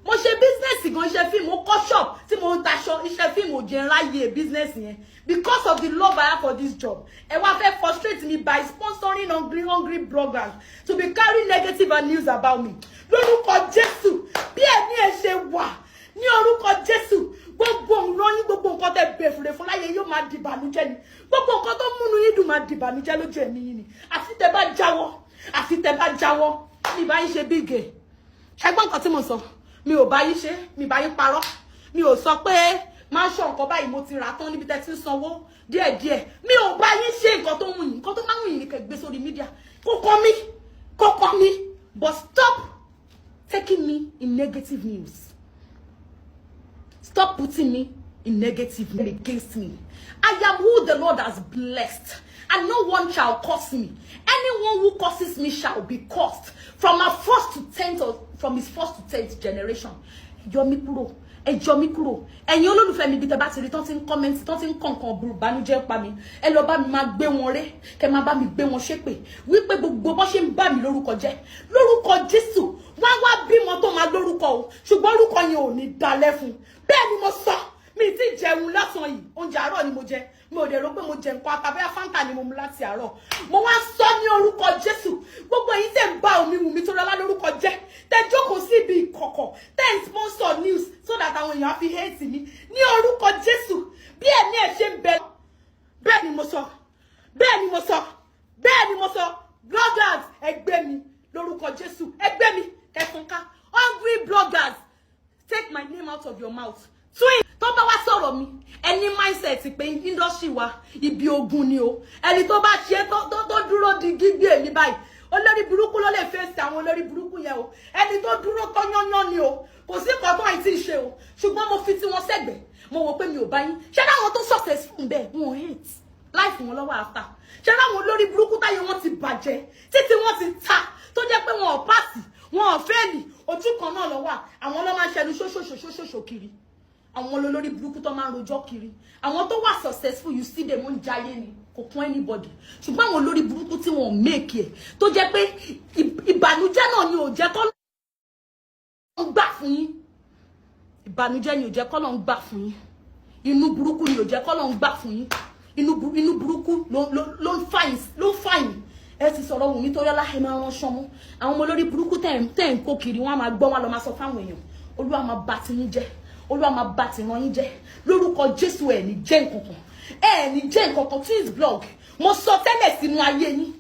mo ṣe business gan iṣẹ́ film mo kọ́ shop tí mo taṣọ iṣẹ́ film ò jẹ́ ráyè business yẹn because of the love I have for this job. Ẹ wá fẹ́ frustrate me by sponsoring hungry bloggers to be carrying negative news about me. Lórúkọ Jésù bí ẹ̀mí ẹ ṣe wà ní orúkọ Jésù gbogbo nran yín gbogbo nǹkan tẹ́ bẹ̀fùrẹ̀ fún láyé yóò máa di ìbànújẹ́ ni gbogbo nǹkan tó múnú yín dùn máa di ìbànújẹ́ lójú ẹ̀mí yín ni àfi tẹ́ bá jáwọ́ mi bá yín ṣe bígè ṣẹgbọ́n nǹkan tí mo sọ mi ò bá yín ṣe mi bá yín parọ́ mi ò sọ pé máa ń ṣọ nǹkan báyìí mo ti rà tán níbi tẹ́ ti ń sanwó díẹ̀díẹ̀ mi ò bá yín ṣe nǹkan tó wù yín nǹkan tó máa ń wù yín ní kẹ́ gbé sórí mídíà kókó mi but stop taking me in negative news. Stop putting me in negative news against me. I am who the Lord has blessed, and no one shall curse me. Anyone who curses me shall be cursed from my first to 10th or from his first to 10th generation. Ẹjọ́ mi kúrò. Ẹ̀yin olólùfẹ́ mi bí tẹ́ bá ti rí tán tí ń comment tán tí ń kọ̀ǹkan burúbanújẹ́ pa mi. Ẹ lọ bá mi máa gbé wọn ré, kẹ́ máa bá mi gbé wọn ṣépè. Wípé gbogbo bó ṣe ń bá mi lórúkọ jẹ́. Lórúkọ Jésù, wá bímọ tó máa lórúkọ o. Ṣùgbọ́n orúkọ yẹn ò ní dalẹ̀ fún. Bẹ́ẹ̀ ni mo sọ. Mi ti jẹun lásán yìí. Oúnjẹ àárọ̀ ni mo jẹ. Mi ò dẹ̀ rò pé mo jẹ nǹkan àtàbẹ́yà Fanta ni mo mu láti àárọ̀. Mo wá sọ ní orúkọ Jésù. Gbogbo yín tẹ́ ń bá omi wù mí tó rọlá lórúkọ jẹ́. Tẹ́ jókòó sí ibi ìkọ̀kọ̀. Tẹ́ ń sponsor news so that àwọn èèyàn fi hate mi. Ní orúkọ Jésù. Bí ẹ̀mí ẹ̀ ṣe ń bẹ. Bẹ́ẹ̀ ni mo sọ. Bloggers ẹgbẹ́ mi lórúkọ Jésù. Ẹgbẹ́ mi kẹfúnká. Hungry bloggers. Take my name out of your mouth. Twin. Tó bá wá sọ̀rọ̀ mi ẹni mindset pé industry wa ibi ogun ni o ẹni tó bá ṣe tó dúró di gígbé mi báyìí olórí burúkú ló lè fèsì àwọn olórí burúkú yẹn o ẹni tó dúró tó yányán ni o kò sí nǹkan tó àìtí ṣe o ṣùgbọ́n mo fi tí wọn sẹ́gbẹ̀ẹ́ mo wò pé mi ò bá yín ṣé láwọn tó successful bẹ́ẹ̀ wọn hate life wọn lọ́wọ́ after ṣé láwọn olórí burúkú táyé wọn ti bàjẹ́ títí wọn ti ta tó jẹ́ pé wọn ò pàṣì wọn ò fẹ́ẹ̀lì ojú kan náà lọ́wọ́ àwọn ló máa ń ṣẹnu ṣóṣòṣòṣòṣò kiri àwọn olórí burúkú tó máa ń rojọ́ kiri àwọn tó wà successful you see them ń jayé ni kò kún anybody ṣùgbọ́n àwọn olórí burúkú tí wọ́n make ẹ̀ tó jẹ́ pé ìbànújẹ́ náà ni ò jẹ́ kọ́ lọ́n gbà fún yín ìbànújẹ́ ni ò jẹ́ kọ́ lọ́n gbà fún yín inú burúkú ni ò jẹ́ kọ́ lọ́n gbà fún yín inú burúkú ló ń fàyìn ẹ ti sọ̀rọ̀ Wùnmí Tóyọ́lá ẹ máa rán ṣọmú àwọn ọmọ olórí burúkú tẹ̀ ń kó kiri wọ́n á máa gbọ́ wọn lọ máa sọ fáwọn èèyàn Olúwa máa bà ti yín jẹ́ Olúwa máa bà ti ràn yín jẹ́ lórúkọ Jésù ẹ̀ ní jẹ́ nǹkankan Twins blog mo sọ tẹ́lẹ̀ sínú ayé yín.